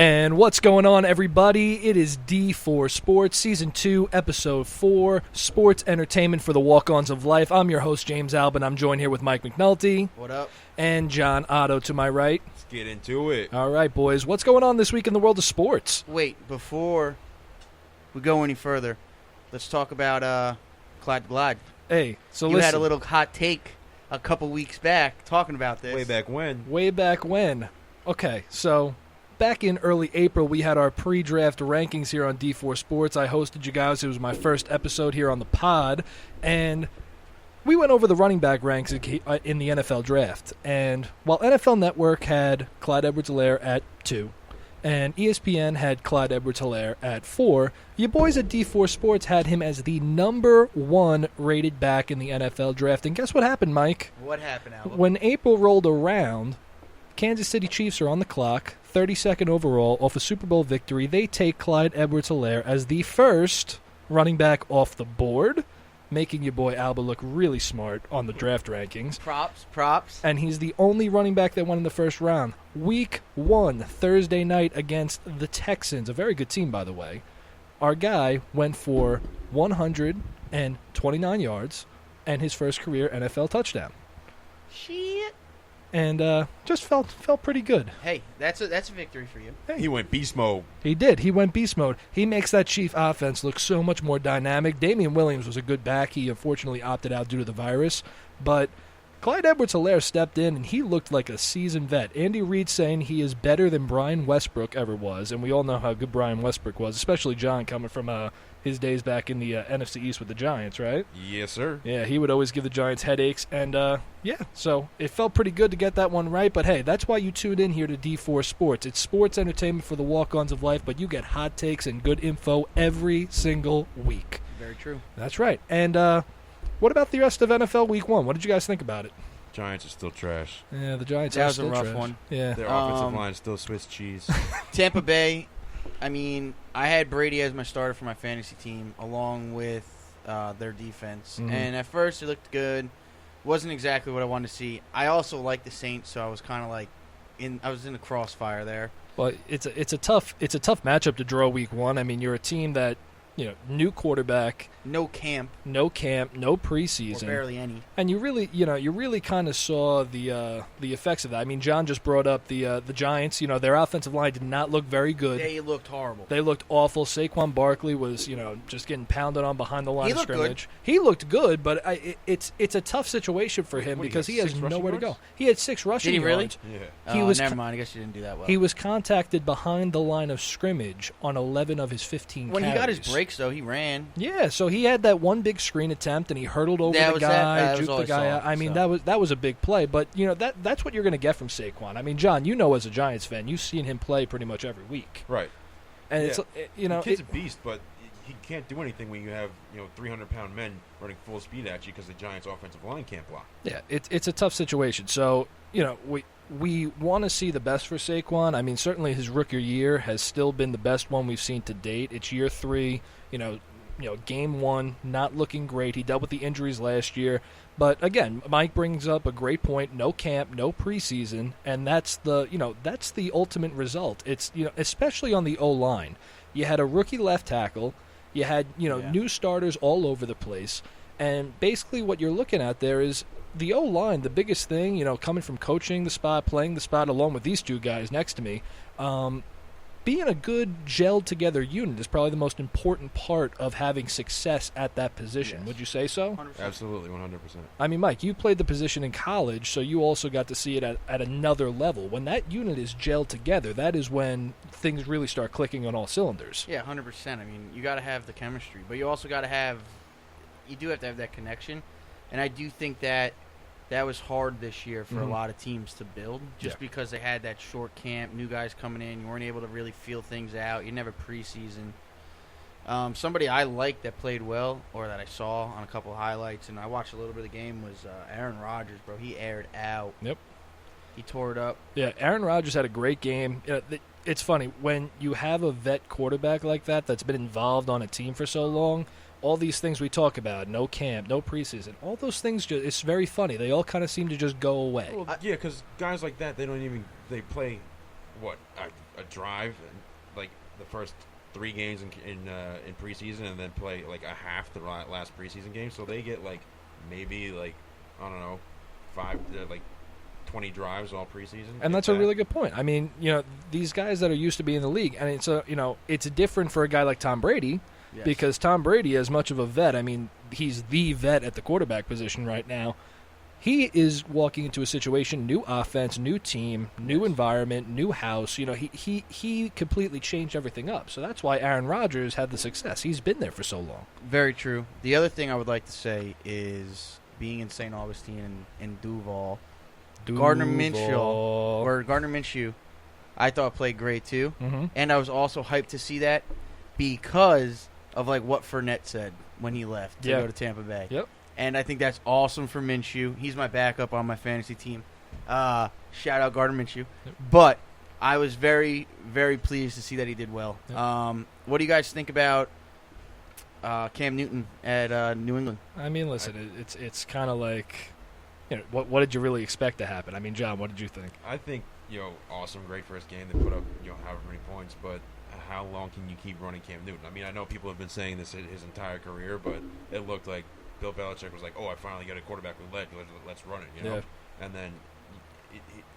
And what's going on, everybody? It is D4 Sports, Season 2, Episode 4, Sports Entertainment for the Walk-Ons of Life. I'm your host, James Albin. I'm joined here with Mike McNulty. What up? And John Otto to my right. Let's get into it. All right, boys. What's going on this week in the world of sports? Wait, before we go any further, let's talk about Clyde Glide. Hey, so you listen. had a little hot take a couple weeks back talking about this. Way back when. Way back when. Okay, so back in early April, we had our pre-draft rankings here on D4 Sports. I hosted you guys. It was my first episode here on the pod, and we went over the running back ranks in the NFL draft. And while NFL Network had Clyde Edwards-Helaire at 2, and ESPN had Clyde Edwards-Helaire at 4, you boys at D4 Sports had him as the number 1 rated back in the NFL draft. And guess what happened, Mike? What happened, Albin? When April rolled around, Kansas City Chiefs are on the clock, 32nd overall, off a Super Bowl victory. They take Clyde Edwards-Helaire as the first running back off the board, making your boy Alba look really smart on the draft rankings. Props. And he's the only running back that won in the first round. Week 1, Thursday night against the Texans, a very good team, by the way. Our guy went for 129 yards and his first career NFL touchdown. Shit. And just felt pretty good. Hey, that's a victory for you. He went beast mode. He did. He went beast mode. He makes that Chief offense look so much more dynamic. Damian Williams was a good back. He unfortunately opted out due to the virus. But Clyde Edwards-Helaire stepped in, and he looked like a seasoned vet. Andy Reid saying he is better than Brian Westbrook ever was, and we all know how good Brian Westbrook was, especially John coming from his days back in the NFC East with the Giants, right? Yes, sir. Yeah, he would always give the Giants headaches, and so it felt pretty good to get that one right, but hey, that's why you tuned in here to D4 Sports. It's sports entertainment for the walk-ons of life, but you get hot takes and good info every single week. Very true. That's right. And what about the rest of NFL Week 1? What did you guys think about it? Giants are still trash. Yeah, the Giants That are was still a rough trash. one. Yeah. Their offensive line is still Swiss cheese. Tampa Bay, I mean, I had Brady as my starter for my fantasy team along with their defense. Mhm. And at first it looked good. Wasn't exactly what I wanted to see. I also like the Saints, so I was kind of like I was in the crossfire there. Well, it's a tough matchup to draw Week 1. I mean, you're a team that, new quarterback, No camp, no or preseason. barely any. And you really kind of saw the effects of that. I mean, John just brought up the Giants. Their offensive line did not look very good. They looked horrible. They looked awful. Saquon Barkley was, just getting pounded on behind the line He of looked scrimmage. He looked good, but it's a tough situation for him because he has 6 rushing nowhere to go. yards? He had 6 rushing Did he really? yards. Yeah. He was never mind. I guess you didn't do that well. He was contacted behind the line of scrimmage on 11 of his 15 when carries. he got his breaks, though, he ran. Yeah, so he had that one big screen attempt, and he hurdled over That the was guy, that was juked all the I guy saw, out. I mean, so. that was a big play, but that's what you're going to get from Saquon. I mean, John, as a Giants fan, you've seen him play pretty much every week, Right. and Yeah. it's The kid's a beast, but he can't do anything when you have 300-pound men running full speed at you because the Giants' offensive line can't block. yeah, it's a tough situation. So we want to see the best for Saquon. I mean, certainly his rookie year has still been the best one we've seen to date. It's year 3, game 1, not looking great. He dealt with the injuries last year. But again, Mike brings up a great point. No camp, no preseason, and that's the ultimate result. It's especially on the O-line. You had a rookie left tackle. You had new starters all over the place. And basically what you're looking at there is the O-line, the biggest thing, coming from coaching the spot, playing the spot along with these two guys next to me, being a good gelled together unit is probably the most important part of having success at that position. Yes. Would you say so? 100%. Absolutely, 100%. I mean, Mike, you played the position in college, so you also got to see it at another level. When that unit is gelled together, that is when things really start clicking on all cylinders. Yeah, 100%. I mean, you got to have the chemistry, but you also got to have that connection. And I do think that was hard this year for a lot of teams to build, just because they had that short camp, new guys coming in. You weren't able to really feel things out. You never preseason. Somebody I liked that played well, or that I saw on a couple of highlights, and I watched a little bit of the game, was Aaron Rodgers, bro. He aired out. Yep. He tore it up. Yeah, Aaron Rodgers had a great game. It's funny, when you have a vet quarterback like that that's been involved on a team for so long, all these things we talk about, no camp, no preseason, all those things, it's very funny. They all kind of seem to just go away. Well, yeah, because guys like that, they play, a drive, like the first 3 games in preseason, and then play like a half the last preseason game. So they get like maybe like I don't know 20 drives all preseason. And that's a really good point. I mean, these guys that are used to being in the league, and it's different for a guy like Tom Brady, because Tom Brady, as much of a vet, I mean, he's the vet at the quarterback position right now. He is walking into a situation, new offense, new team, new environment, new house. He completely changed everything up. So that's why Aaron Rodgers had the success. He's been there for so long. Very true. The other thing I would like to say is being in St. Augustine and Duval, Gardner Minshew, I thought played great too. Mm-hmm. And I was also hyped to see that because of like what Fournette said when he left to go to Tampa Bay. Yep. And I think that's awesome for Minshew. He's my backup on my fantasy team. Shout out Gardner Minshew. Yep. But I was very, very pleased to see that he did well. Yep. What do you guys think about Cam Newton at New England? I mean, listen, it's kind of like, what did you really expect to happen? I mean, John, what did you think? I think, awesome, great first game. They put up, however many points, but how long can you keep running Cam Newton? I mean, I know people have been saying this his entire career, but it looked like Bill Belichick was like, "Oh, I finally got a quarterback with leg. Let's run it," Yeah. And then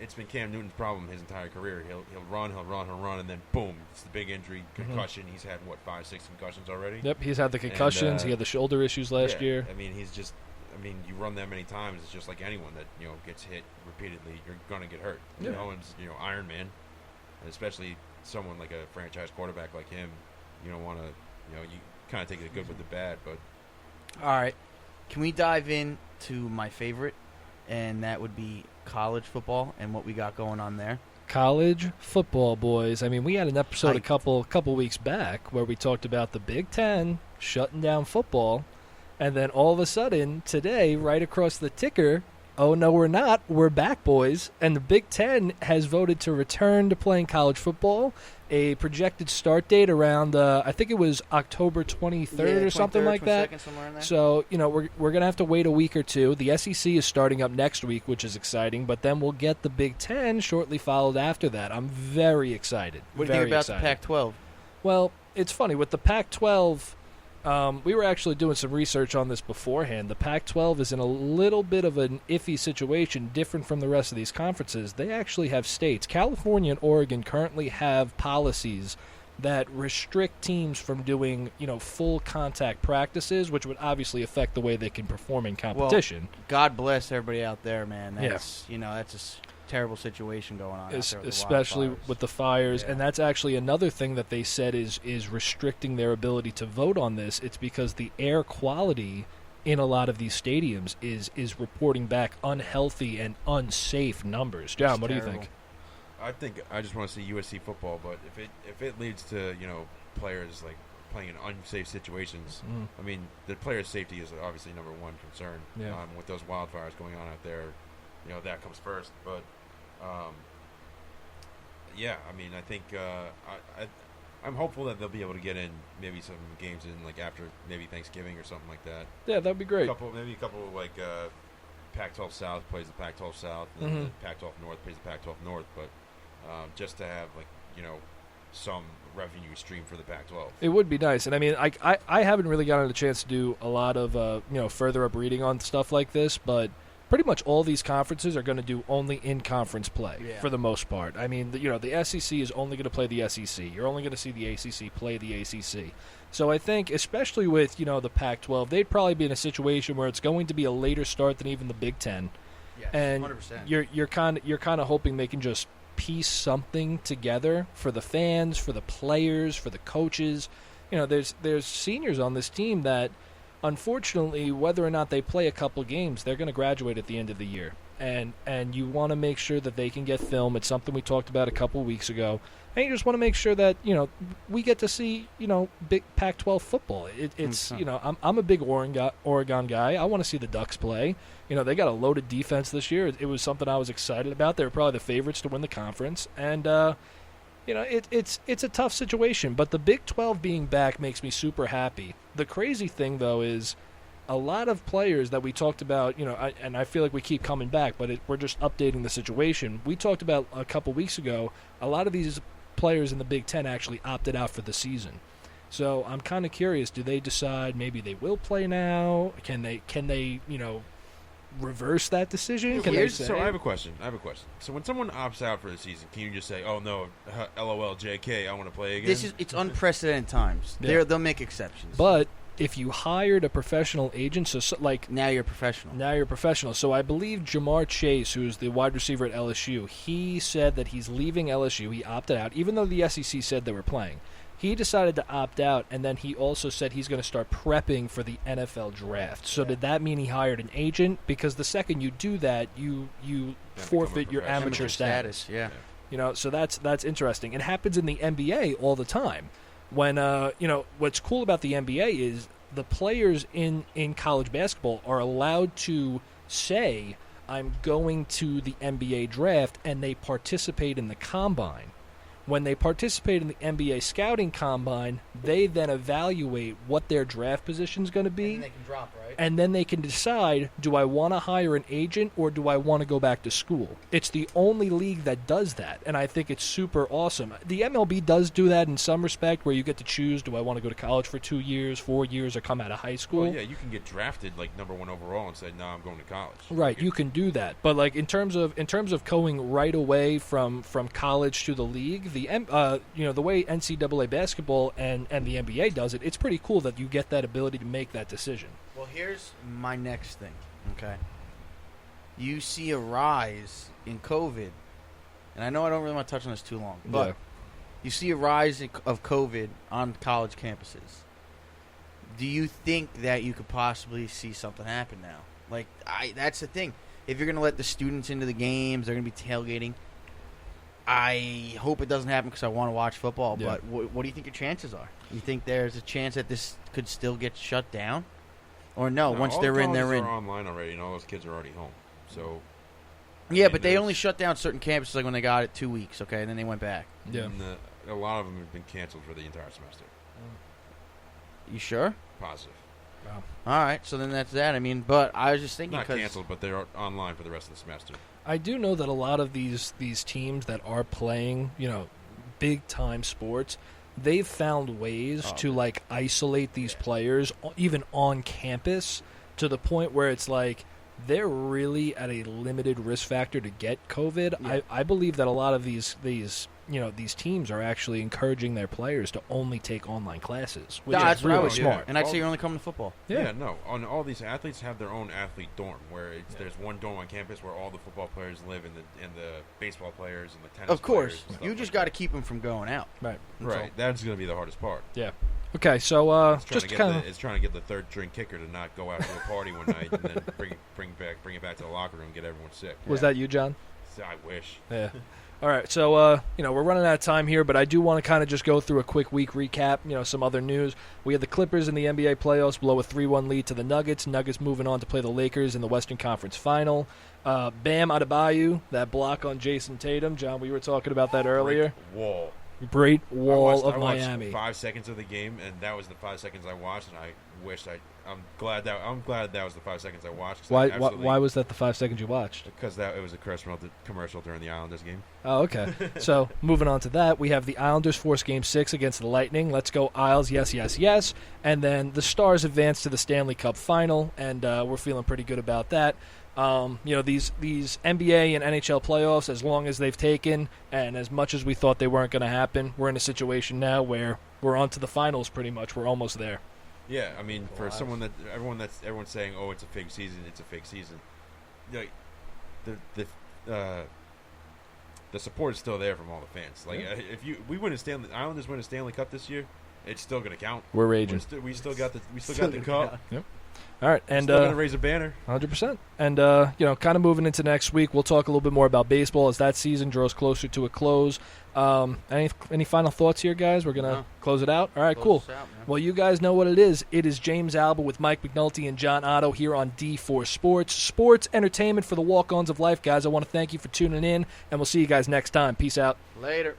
it's been Cam Newton's problem his entire career. He'll run, and then boom, it's the big injury, concussion. He's had 5-6 concussions already. Yep, he's had the concussions. He had the shoulder issues last year. I mean, you run that many times, it's just like anyone that gets hit repeatedly, you're gonna get hurt. Yeah. No one's Iron Man, and especially someone like a franchise quarterback like him. You don't want to you kind of take the good with the bad, but all right. Can we dive into my favorite, and that would be college football and what we got going on there? College football, boys. I mean, we had an episode a Hyped. couple weeks back where we talked about the Big Ten shutting down football, and then all of a sudden today, right across the ticker, oh no, we're not. We're back, boys. And the Big Ten has voted to return to playing college football. A projected start date around, I think it was October 23rd or something like that. Somewhere in there. So, we're going to have to wait a week or two. The SEC is starting up next week, which is exciting, but then we'll get the Big Ten shortly followed after that. I'm very excited. What do you think about the Pac-12? Well, it's funny. With the Pac-12, we were actually doing some research on this beforehand. The Pac-12 is in a little bit of an iffy situation, different from the rest of these conferences. They actually have states. California and Oregon currently have policies that restrict teams from doing, full contact practices, which would obviously affect the way they can perform in competition. Well, God bless everybody out there, man. That's that's a terrible situation going on, especially with the fires. And that's actually another thing that they said is restricting their ability to vote on this. It's because the air quality in a lot of these stadiums is reporting back unhealthy and unsafe numbers. John, what do you think? I just want to see USC football, but if it leads to players like playing in unsafe situations, I mean the players' safety is obviously number one concern. With those wildfires going on out there, that comes first. But I mean, I think I'm hopeful that they'll be able to get in maybe some games in like after maybe Thanksgiving or something like that. Yeah, that'd be great. Maybe a couple like Pac-12 South plays the Pac-12 South, and the Pac-12 North plays the Pac-12 North, but just to have some revenue stream for the Pac-12. It would be nice, and I mean, I haven't really gotten a chance to do a lot of further up reading on stuff like this, but pretty much all these conferences are going to do only in-conference play for the most part. I mean, the SEC is only going to play the SEC. You're only going to see the ACC play the ACC. So I think, especially with the Pac-12, they'd probably be in a situation where it's going to be a later start than even the Big Ten. Yes, and 100%. you're kind of hoping they can just piece something together for the fans, for the players, for the coaches. There's seniors on this team that, unfortunately, whether or not they play a couple games, they're going to graduate at the end of the year. And you want to make sure that they can get film. It's something we talked about a couple weeks ago. And you just want to make sure that, we get to see, big Pac-12 football. It's I'm a big Oregon guy. I want to see the Ducks play. They got a loaded defense this year. It was something I was excited about. They were probably the favorites to win the conference. And, it's a tough situation. But the Big 12 being back makes me super happy. The crazy thing, though, is a lot of players that we talked about, and I feel like we keep coming back, but we're just updating the situation. We talked about a couple weeks ago, a lot of these players in the Big Ten actually opted out for the season. So I'm kind of curious. Do they decide maybe they will play now? Can they reverse that decision? So I have a question. So when someone opts out for the season, can you just say, "Oh no, LOL, JK, I want to play again"? It's unprecedented times. Yeah. They'll make exceptions. But if you hired a professional agent, so like now you're professional. Now you're professional. So I believe Jamar Chase, who's the wide receiver at LSU, he said that he's leaving LSU. He opted out, even though the SEC said they were playing. He decided to opt out, and then he also said he's going to start prepping for the NFL draft. So did that mean he hired an agent? Because the second you do that, you forfeit your amateur status. Yeah. So that's interesting. It happens in the NBA all the time. When what's cool about the NBA is the players in college basketball are allowed to say, "I'm going to the NBA draft," and they participate in the combine. When they participate in the NBA scouting combine, they then evaluate what their draft position is going to be. And then they can drop, right? And then they can decide, do I want to hire an agent or do I want to go back to school? It's the only league that does that, and I think it's super awesome. The MLB does do that in some respect, where you get to choose, do I want to go to college for 2 years, 4 years, or come out of high school? Well, yeah, you can get drafted like number 1 overall and say, "No, I'm going to college." Right, you can do that. But like in terms of going right away from college to the league, the way NCAA basketball and the NBA does it, it's pretty cool that you get that ability to make that decision. Well, here's my next thing, okay? You see a rise in COVID, and I know I don't really want to touch on this too long, but you see a rise of COVID on college campuses. Do you think that you could possibly see something happen now? Like, that's the thing. If you're going to let the students into the games, they're going to be tailgating. I hope it doesn't happen because I want to watch football, but what do you think your chances are? You think there's a chance that this could still get shut down? Or no, once they're in, they're in. Are online already, and all those kids are already home. So, but they only shut down certain campuses like when they got it 2 weeks, okay, and then they went back. Yeah, and a lot of them have been canceled for the entire semester. You sure? Positive. Wow. All right, so then that's that. I mean, but I was just thinking, not canceled, but they're online for the rest of the semester. I do know that a lot of these teams that are playing, big time sports, they've found ways to like isolate these players even on campus to the point where it's like they're really at a limited risk factor to get COVID. Yeah. I believe that a lot of these teams are actually encouraging their players to only take online classes, which that's is really what smart. And I'd say you're only coming to football. Yeah, no. All these athletes have their own athlete dorm, where there's one dorm on campus where all the football players live, and the baseball players and the tennis. Of course, players you just got to keep them from going out. Right. Right. That's going to be the hardest part. Yeah. Okay, so it's trying to get the third string kicker to not go out to a party one night and then bring it back to the locker room and get everyone sick. Was that you, John? I wish. Yeah. All right, so we're running out of time here, but I do want to kind of just go through a quick week recap. Some other news. We had the Clippers in the NBA playoffs blow a 3-1 lead to the Nuggets. Nuggets moving on to play the Lakers in the Western Conference Final. Bam Adebayo, that block on Jason Tatum. John, we were talking about that earlier. Great wall of Miami. I watched 5 seconds of the game, and that was the 5 seconds I watched, and I'm glad that was the 5 seconds I watched. Why was that the 5 seconds you watched? Because it was a commercial during the Islanders game. Oh, okay. So moving on to that, we have the Islanders force Game 6 against the Lightning. Let's go Isles, yes, yes, yes. And then the Stars advance to the Stanley Cup Final, and we're feeling pretty good about that. These NBA and NHL playoffs, as long as they've taken, and as much as we thought they weren't going to happen, we're in a situation now where we're on to the finals pretty much. We're almost there. Yeah, I mean, for someone that everyone's saying, "Oh, it's a fake season. It's a fake season." Like, the support is still there from all the fans. Like, if Islanders win a Stanley Cup this year, it's still going to count. We're raging. We still got the cup. Yep. All right, and still going to raise a banner. 100%. And kind of moving into next week, we'll talk a little bit more about baseball as that season draws closer to a close. Any final thoughts here, guys? We're gonna close it out. All right, cool. Well, you guys know what it is. It is James Alba with Mike McNulty and John Otto here on D4 Sports. Sports entertainment for the walk-ons of life, guys. I want to thank you for tuning in, and we'll see you guys next time. Peace out. Later.